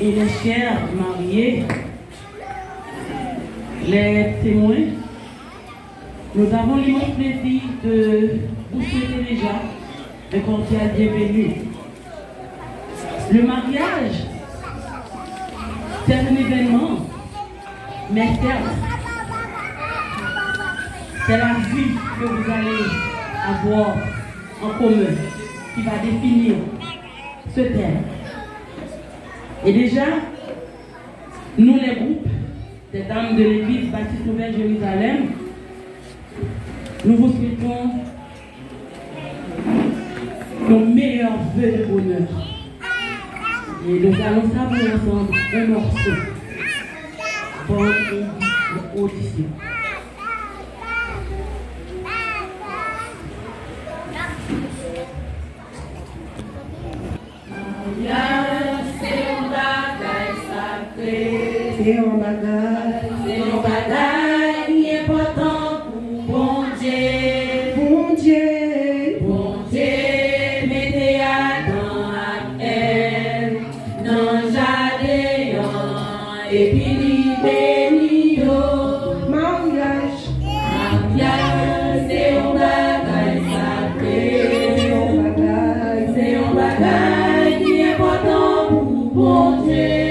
et les chers mariés, les témoins, nous avons l'immense plaisir de vous souhaiter déjà un cordial bienvenue. Le mariage, c'est un événement, mais certes, c'est la vie que vous allez avoir en commun qui va définir ce thème. Et déjà, nous les groupes des dames de l'église Baptiste Nouvelle Jérusalem, nous vous souhaitons nos meilleurs vœux de bonheur. Et nous allons savourer ensemble un morceau pour notre audition. C'est un bagage important pour bon Dieu. Bon Dieu, bon Dieu, mettez à dans elle, dans jardin, et puis béni au mariage. Mariage, c'est un bagage sacré. C'est un bagage qui est important pour bon Dieu.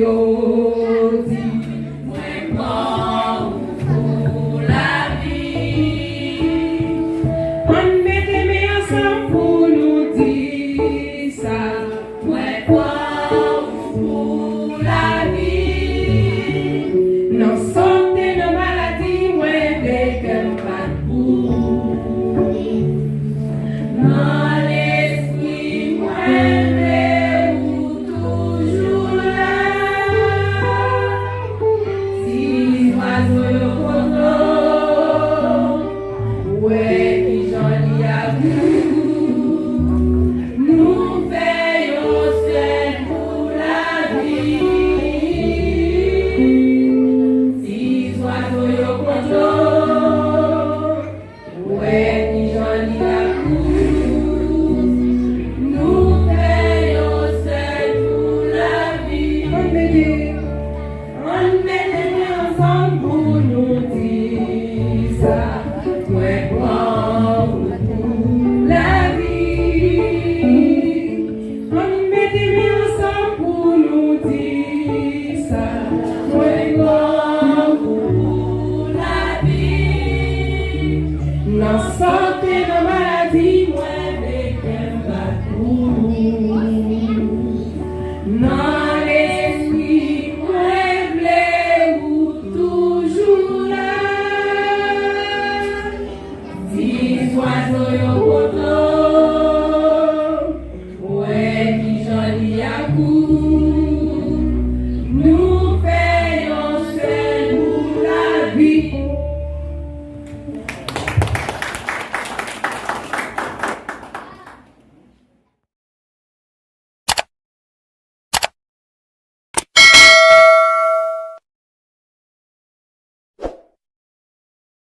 yo dis, moi prends pour la vie. On met mes ensemble pour nous dire ça, moi prends pour la vie. Non santé, non maladie, moi avec un pas pour. Non